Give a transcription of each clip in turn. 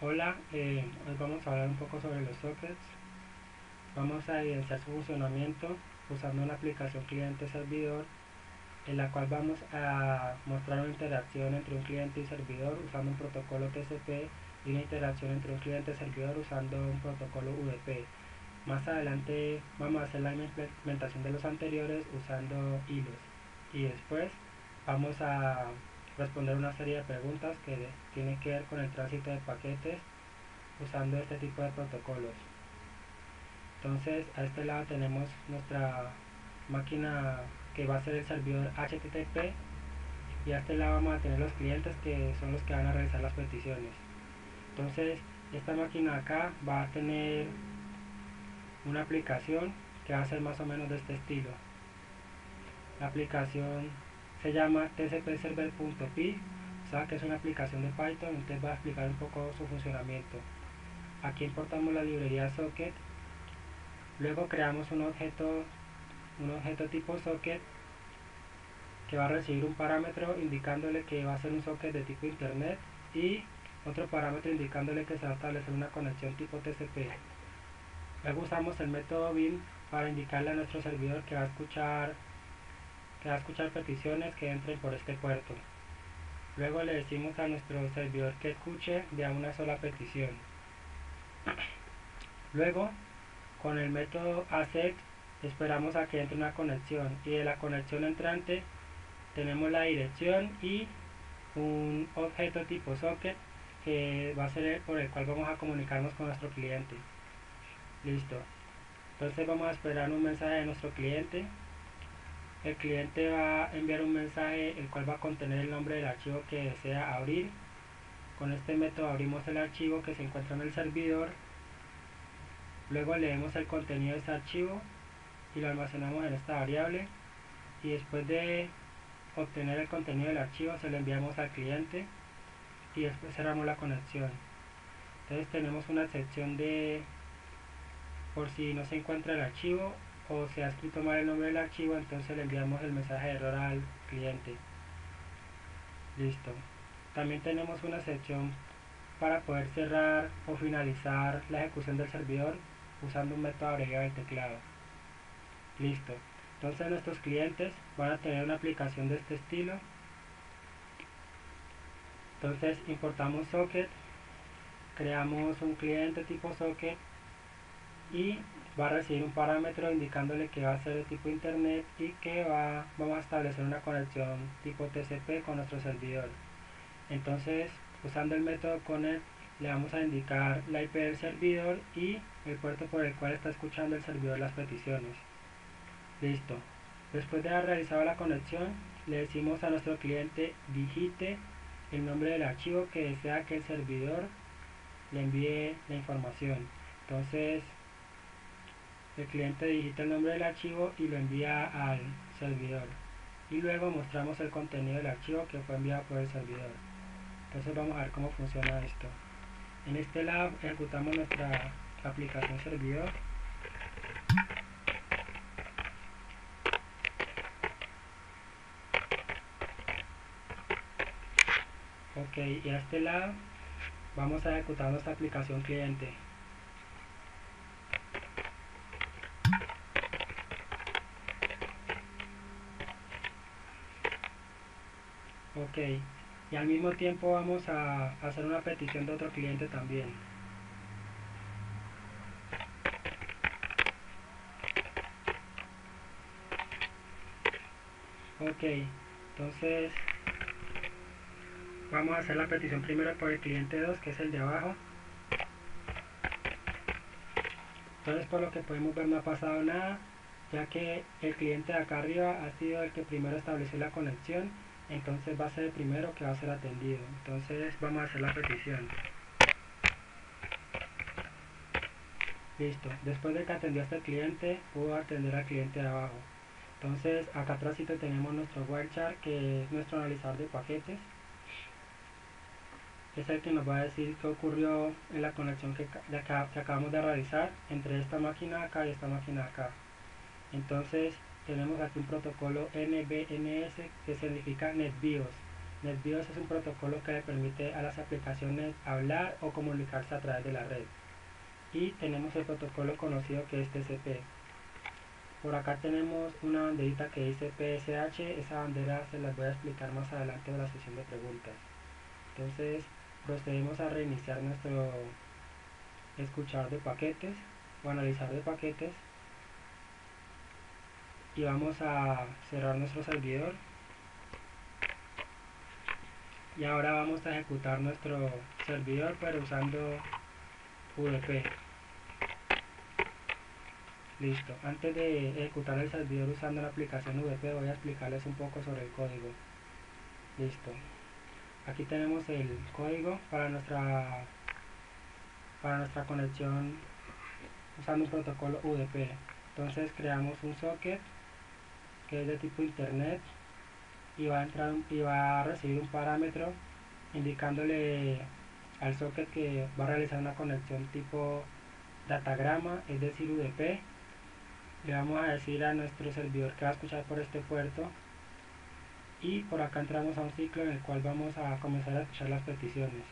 Hola, hoy vamos a hablar un poco sobre los sockets. Vamos a evidenciar su funcionamiento usando una aplicación cliente-servidor en la cual vamos a mostrar una interacción entre un cliente y servidor usando un protocolo TCP y una interacción entre un cliente y servidor usando un protocolo UDP. Más adelante vamos a hacer la implementación de los anteriores usando hilos y después vamos a responder una serie de preguntas que tienen que ver con el tránsito de paquetes usando este tipo de protocolos. Entonces a este lado tenemos nuestra máquina que va a ser el servidor HTTP y a este lado vamos a tener los clientes que son los que van a realizar las peticiones. Entonces esta máquina acá va a tener una aplicación que va a ser más o menos de este estilo. La aplicación se llama tcpserver.py, o sea que es una aplicación de Python. Entonces voy a explicar un poco su funcionamiento. Aquí importamos la librería socket. Luego creamos un objeto tipo socket que va a recibir un parámetro indicándole que va a ser un socket de tipo internet y otro parámetro indicándole que se va a establecer una conexión tipo TCP. Luego usamos el método bin para indicarle a nuestro servidor que va a escuchar peticiones que entren por este puerto. Luego le decimos a nuestro servidor que escuche de a una sola petición. Luego, con el método asset esperamos a que entre una conexión y de la conexión entrante tenemos la dirección y un objeto tipo socket que va a ser por el cual vamos a comunicarnos con nuestro cliente. Listo. Entonces vamos a esperar un mensaje de nuestro cliente. El cliente va a enviar un mensaje el cual va a contener el nombre del archivo que desea abrir. Con este método abrimos el archivo que se encuentra en el servidor. Luego leemos el contenido de este archivo y lo almacenamos en esta variable. Y después de obtener el contenido del archivo se lo enviamos al cliente y después cerramos la conexión. Entonces tenemos una excepción de por si no se encuentra el archivo o se ha escrito mal el nombre del archivo, entonces le enviamos el mensaje de error al cliente. Listo. También tenemos una sección para poder cerrar o finalizar la ejecución del servidor usando un método abreviado del teclado. Listo. Entonces nuestros clientes van a tener una aplicación de este estilo. Entonces importamos socket, creamos un cliente tipo socket y va a recibir un parámetro indicándole que va a ser de tipo internet y que vamos a establecer una conexión tipo TCP con nuestro servidor. Entonces, usando el método connect, le vamos a indicar la IP del servidor y el puerto por el cual está escuchando el servidor las peticiones. Listo. Después de haber realizado la conexión, le decimos a nuestro cliente digite el nombre del archivo que desea que el servidor le envíe la información. Entonces, el cliente digita el nombre del archivo y lo envía al servidor. Y luego mostramos el contenido del archivo que fue enviado por el servidor. Entonces vamos a ver cómo funciona esto. En este lado ejecutamos nuestra aplicación servidor. Ok, y a este lado vamos a ejecutar nuestra aplicación cliente. Ok, y al mismo tiempo vamos a hacer una petición de otro cliente también. Ok, entonces vamos a hacer la petición primero por el cliente 2, que es el de abajo. Entonces, por lo que podemos ver, no ha pasado nada, ya que el cliente de acá arriba ha sido el que primero estableció la conexión. Entonces va a ser el primero que va a ser atendido. Entonces vamos a hacer la petición. Listo. Después de que atendió a este cliente, pudo atender al cliente de abajo. Entonces acá atrás tenemos nuestro Wireshark, que es nuestro analizador de paquetes. Es el que nos va a decir qué ocurrió en la conexión que acabamos de realizar entre esta máquina acá y esta máquina acá. Entonces tenemos aquí un protocolo NBNS que significa NetBIOS. NetBIOS es un protocolo que le permite a las aplicaciones hablar o comunicarse a través de la red. Y tenemos el protocolo conocido que es TCP. Por acá tenemos una banderita que dice PSH, esa bandera se las voy a explicar más adelante en la sesión de preguntas. Entonces procedemos a reiniciar nuestro escuchador de paquetes o analizador de paquetes y vamos a cerrar nuestro servidor y ahora vamos a ejecutar nuestro servidor pero usando VP. Listo, antes de ejecutar el servidor usando la aplicación VP voy a explicarles un poco sobre el código. Listo, aquí tenemos el código para nuestra conexión usando un protocolo UDP. Entonces creamos un socket que es de tipo internet y va a recibir un parámetro indicándole al socket que va a realizar una conexión tipo datagrama, es decir UDP. Le vamos a decir a nuestro servidor que va a escuchar por este puerto y por acá entramos a un ciclo en el cual vamos a comenzar a escuchar las peticiones.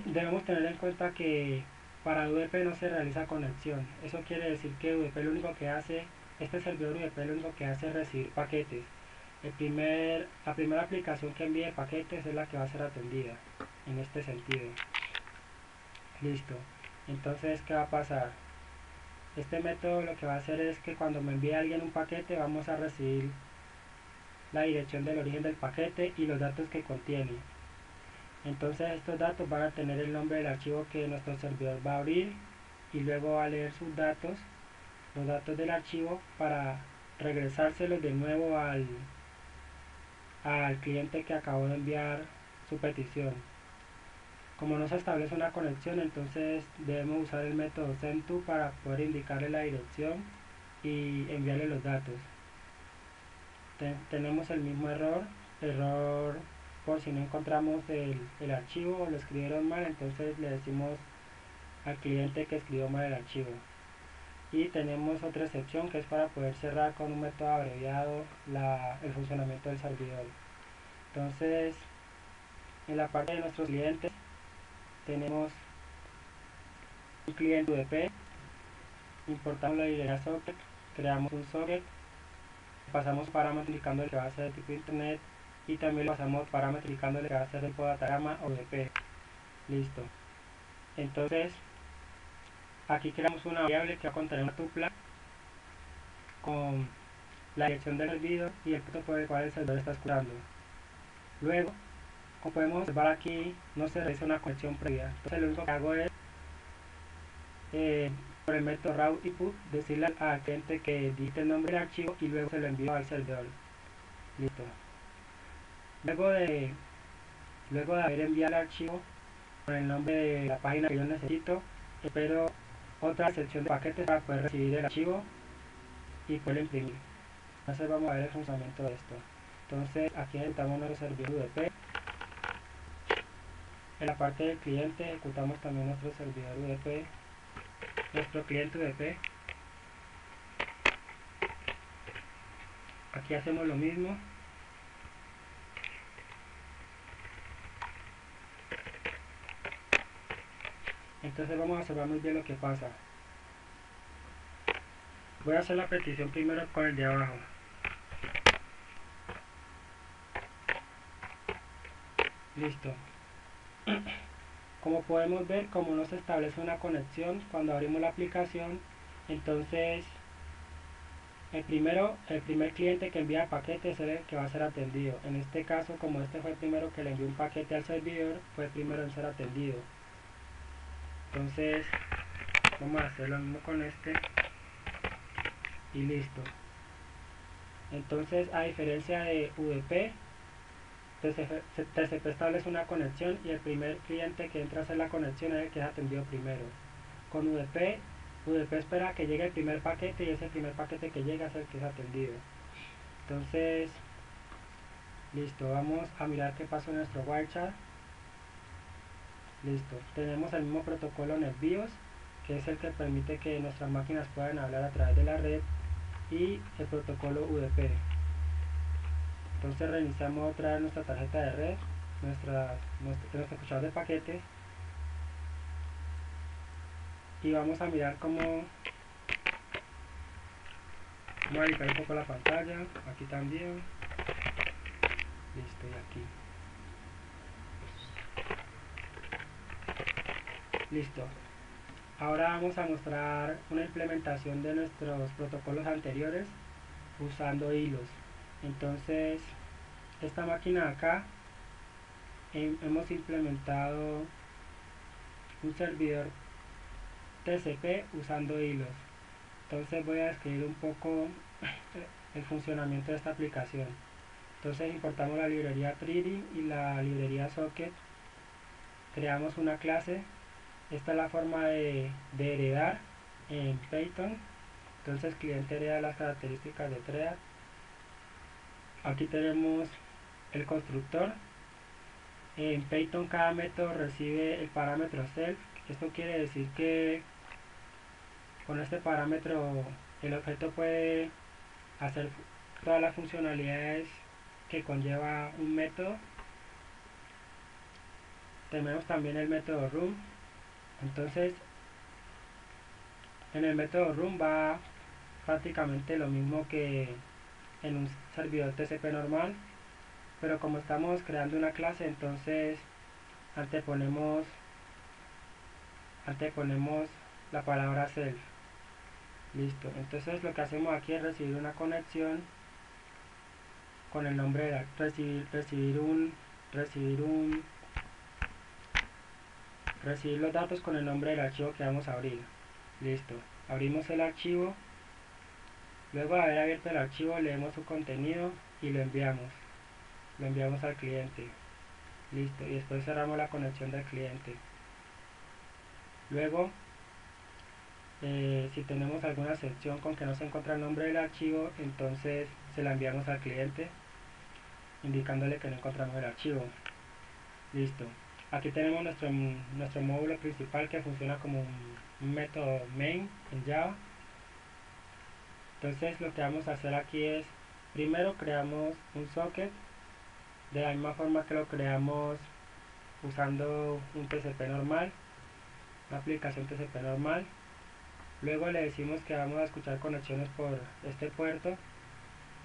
Debemos tener en cuenta que para UDP no se realiza conexión. Eso quiere decir que UDP lo único que hace, este servidor UDP lo único que hace es recibir paquetes. La primera aplicación que envíe paquetes es la que va a ser atendida en este sentido. Listo. Entonces, ¿qué va a pasar? Este método lo que va a hacer es que cuando me envíe alguien un paquete vamos a recibir la dirección del origen del paquete y los datos que contiene. Entonces estos datos van a tener el nombre del archivo que nuestro servidor va a abrir y luego va a leer sus datos, los datos del archivo, para regresárselos de nuevo al cliente que acabó de enviar su petición. Como no se establece una conexión, entonces debemos usar el método sendTo para poder indicarle la dirección y enviarle los datos. Tenemos el mismo error por si no encontramos el archivo o lo escribieron mal, entonces le decimos al cliente que escribió mal el archivo. Y tenemos otra excepción que es para poder cerrar con un método abreviado el funcionamiento del servidor. Entonces, en la parte de nuestros clientes tenemos un cliente UDP, importamos la dirección socket, creamos un socket, pasamos parámetros indicando el que va a ser de tipo internet y también le pasamos parámetros indicando el que va a ser de tipo datagrama o UDP. Listo. Entonces, aquí creamos una variable que va a contener una tupla con la dirección del servidor y el punto por el cual el servidor está escuchando. Luego, como podemos observar aquí, no se realiza una conexión previa. Entonces lo único que hago es, por el método route input, decirle al cliente que digite el nombre del archivo y luego se lo envío al servidor. Listo. Luego de haber enviado el archivo con el nombre de la página que yo necesito, espero otra sección de paquetes para poder recibir el archivo y poderlo imprimir. Entonces vamos a ver el funcionamiento de esto. Entonces aquí ejecutamos nuestro servidor UDP. En la parte del cliente ejecutamos también nuestro servidor UDP, nuestro cliente UDP. Aquí hacemos lo mismo. Entonces vamos a observar muy bien lo que pasa. Voy a hacer la petición primero con el de abajo. Listo. Como podemos ver, como no se establece una conexión cuando abrimos la aplicación, entonces el primer cliente que envía paquetes es el que va a ser atendido. En este caso, como este fue el primero que le envió un paquete al servidor, fue el primero en ser atendido. Entonces vamos a hacer lo mismo con este y listo. Entonces, a diferencia de UDP, TCP establece una conexión y el primer cliente que entra a hacer la conexión es el que es atendido primero. Con UDP espera que llegue el primer paquete y ese primer paquete que llega es el que es atendido. Entonces, listo, vamos a mirar qué pasó en nuestro WireChat. Listo, tenemos el mismo protocolo NetBIOS, que es el que permite que nuestras máquinas puedan hablar a través de la red, y el protocolo UDP. Entonces reiniciamos otra vez nuestra tarjeta de red, nuestro escuchador de paquete, y vamos a mirar cómo modificar un poco la pantalla, aquí también, listo, y aquí, listo. Ahora vamos a mostrar una implementación de nuestros protocolos anteriores usando hilos. Entonces, esta máquina de acá, hemos implementado un servidor TCP usando hilos. Entonces voy a describir un poco el funcionamiento de esta aplicación. Entonces importamos la librería Treaty y la librería Socket, creamos una clase. Esta es la forma de heredar en Python. Entonces cliente hereda las características de thread. Aquí tenemos el constructor. En Python cada método recibe el parámetro self. Esto quiere decir que con este parámetro el objeto puede hacer todas las funcionalidades que conlleva un método. Tenemos también el método room. Entonces en el método room va prácticamente lo mismo que en un servidor TCP normal, pero como estamos creando una clase, entonces anteponemos la palabra self. Listo. Entonces lo que hacemos aquí es recibir una conexión con el nombre de la, recibir los datos con el nombre del archivo que vamos a abrir. Listo. Abrimos el archivo. Luego de haber abierto el archivo, leemos su contenido y lo enviamos al cliente. Listo. Y después cerramos la conexión del cliente. Luego, si tenemos alguna sección con que no se encuentra el nombre del archivo, entonces se la enviamos al cliente indicándole que no encontramos el archivo. Listo. Aquí tenemos nuestro módulo principal que funciona como un método main en Java. Entonces lo que vamos a hacer aquí es, primero creamos un socket de la misma forma que lo creamos usando un TCP normal, una aplicación TCP normal. Luego le decimos que vamos a escuchar conexiones por este puerto.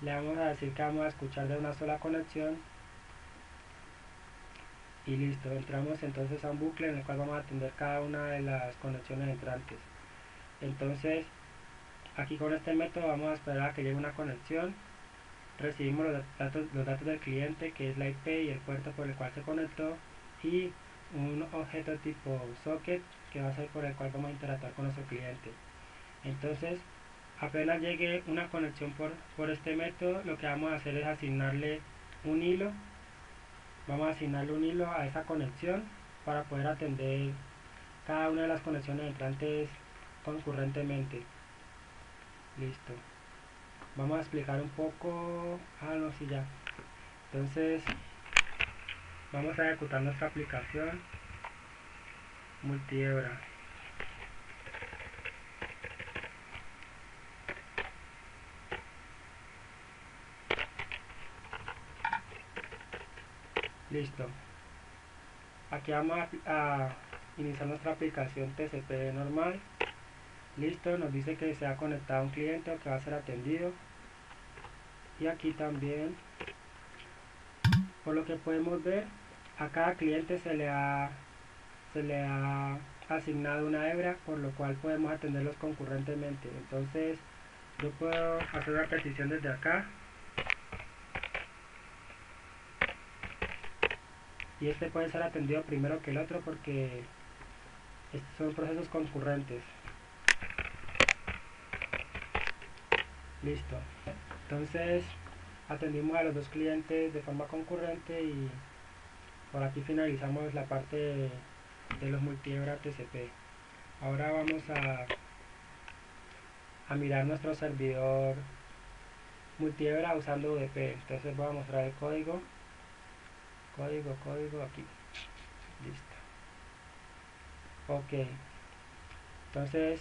Le vamos a decir que vamos a escuchar de una sola conexión. Y listo, entramos entonces a un bucle en el cual vamos a atender cada una de las conexiones entrantes. Entonces, aquí con este método vamos a esperar a que llegue una conexión. Recibimos los datos del cliente, que es la IP y el puerto por el cual se conectó, y un objeto tipo socket, que va a ser por el cual vamos a interactuar con nuestro cliente. Entonces, apenas llegue una conexión por este método, lo que vamos a hacer es asignarle un hilo. Vamos a asignarle un hilo a esa conexión para poder atender cada una de las conexiones entrantes concurrentemente. Listo. Vamos a explicar un poco. No, sí, ya. Entonces, vamos a ejecutar nuestra aplicación multihebra. Listo. Aquí vamos a iniciar nuestra aplicación TCP normal. Listo, nos dice que se ha conectado a un cliente o que va a ser atendido. Y aquí también, por lo que podemos ver, a cada cliente se le ha asignado una hebra, por lo cual podemos atenderlos concurrentemente. Entonces yo puedo hacer una petición desde acá y este puede ser atendido primero que el otro porque estos son procesos concurrentes. Listo. Entonces atendimos a los dos clientes de forma concurrente y por aquí finalizamos la parte de los multihebra TCP. Ahora vamos a mirar nuestro servidor multihebra usando UDP. Entonces voy a mostrar el código aquí. Listo. Ok. Entonces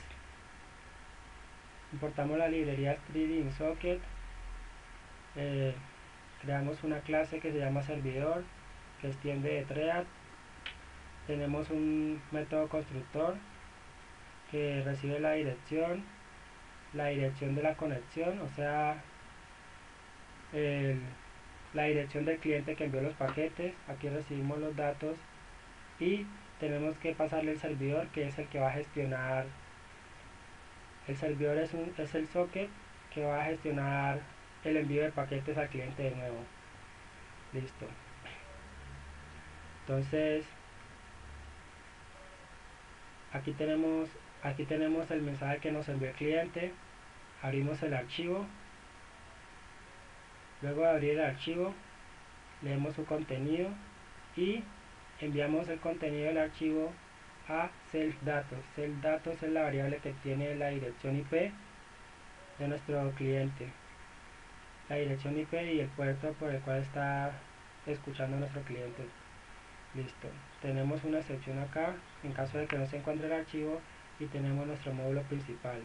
importamos la librería Streaming Socket. creamos una clase que se llama servidor, que extiende de thread. Tenemos un método constructor que recibe la dirección de la conexión, o sea, la dirección del cliente que envió los paquetes. Aquí recibimos los datos y tenemos que pasarle el servidor, que es el que va a gestionar. El servidor es el socket que va a gestionar el envío de paquetes al cliente de nuevo. Listo. Entonces aquí tenemos el mensaje que nos envió el cliente. Abrimos el archivo. Luego de abrir el archivo, leemos su contenido y enviamos el contenido del archivo a self-datos. Self-datos es la variable que tiene la dirección IP de nuestro cliente, la dirección IP y el puerto por el cual está escuchando nuestro cliente. Listo. Tenemos una excepción acá en caso de que no se encuentre el archivo y tenemos nuestro módulo principal.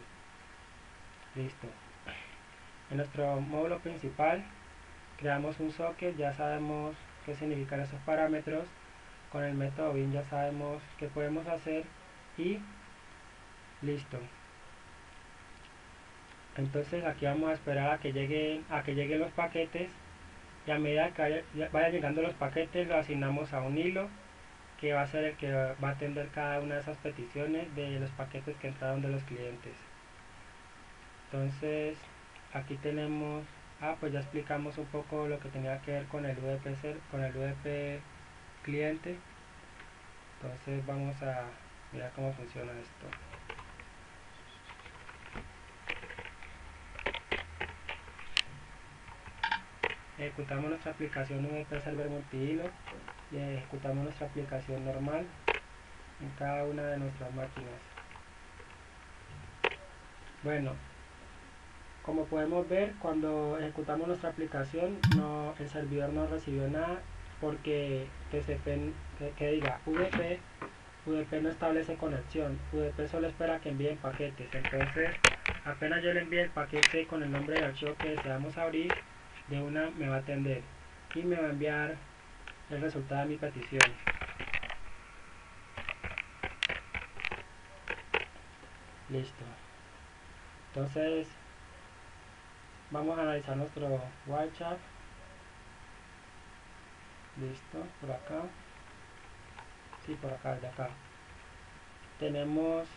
Listo. En nuestro módulo principal creamos un socket, ya sabemos qué significan esos parámetros. Con el método bin ya sabemos qué podemos hacer y listo. Entonces aquí vamos a esperar a que lleguen los paquetes, y a medida que vayan llegando los paquetes lo asignamos a un hilo que va a ser el que va a atender cada una de esas peticiones de los paquetes que entraron de los clientes. Entonces aquí tenemos, pues ya explicamos un poco lo que tenía que ver con el UDP cliente. Entonces vamos a mirar cómo funciona esto. Ejecutamos nuestra aplicación UDP Server Multihilo y ejecutamos nuestra aplicación normal en cada una de nuestras máquinas. Bueno, como podemos ver, cuando ejecutamos nuestra aplicación el servidor no recibió nada porque TCP que diga UDP no establece conexión. UDP solo espera que envíen paquetes. Entonces apenas yo le envíe el paquete con el nombre del archivo que deseamos abrir, de una me va a atender y me va a enviar el resultado de mi petición. Listo. Entonces vamos a analizar nuestro Wireshark. Listo, por acá. Sí, por acá, de acá. Tenemos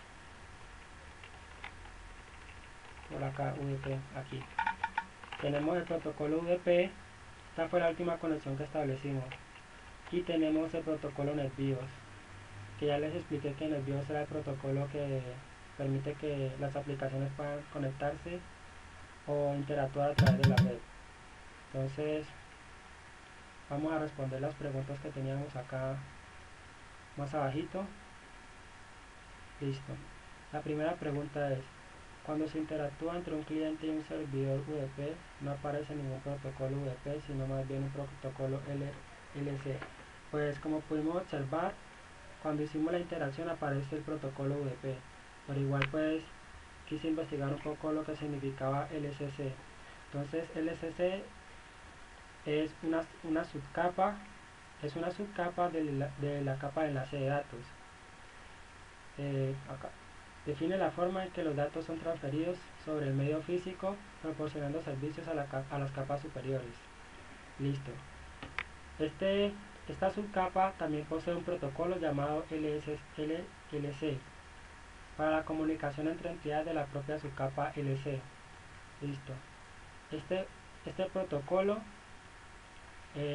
por acá UDP, aquí. Tenemos el protocolo UDP. Esta fue la última conexión que establecimos. Y tenemos el protocolo NetBIOS, que ya les expliqué que NetBIOS era el protocolo que permite que las aplicaciones puedan conectarse o interactuar a través de la red. Entonces vamos a responder las preguntas que teníamos acá más abajito. Listo. La primera pregunta es: cuando se interactúa entre un cliente y un servidor UDP, no aparece ningún protocolo UDP, sino más bien un protocolo LC. Pues como pudimos observar, cuando hicimos la interacción aparece el protocolo UDP, pero igual pues quise investigar un poco lo que significaba LCC. Entonces LCC es una subcapa de la capa de enlace de datos. Acá define la forma en que los datos son transferidos sobre el medio físico, proporcionando servicios a las capas superiores. Listo. Esta subcapa también posee un protocolo llamado LC para la comunicación entre entidades de la propia subcapa LC. Listo. Este protocolo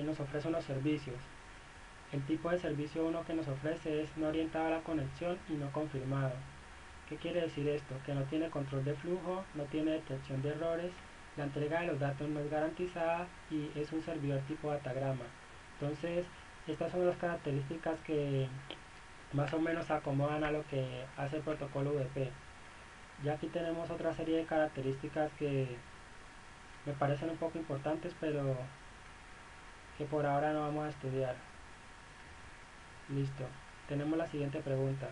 nos ofrece unos servicios. El tipo de servicio 1 que nos ofrece es no orientado a la conexión y no confirmado. ¿Qué quiere decir esto? Que no tiene control de flujo, no tiene detección de errores, la entrega de los datos no es garantizada y es un servidor tipo datagrama. Entonces, estas son las características que más o menos se acomodan a lo que hace el protocolo UDP. Ya aquí tenemos otra serie de características que me parecen un poco importantes, pero que por ahora no vamos a estudiar. Listo. Tenemos la siguiente pregunta.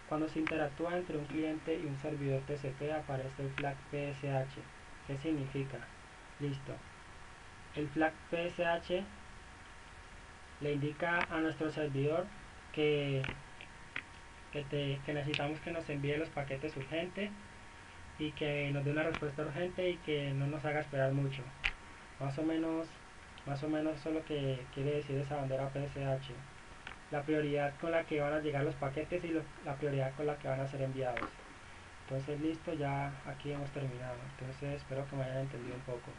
Cuando se interactúa entre un cliente y un servidor TCP aparece el flag PSH. ¿Qué significa? Listo. El flag PSH le indica a nuestro servidor que, que necesitamos que nos envíe los paquetes urgentes y que nos dé una respuesta urgente y que no nos haga esperar mucho. Más o menos eso es lo que quiere decir esa bandera PSH. La prioridad con la que van a llegar los paquetes y la prioridad con la que van a ser enviados. Entonces listo, ya aquí hemos terminado. Entonces espero que me hayan entendido un poco.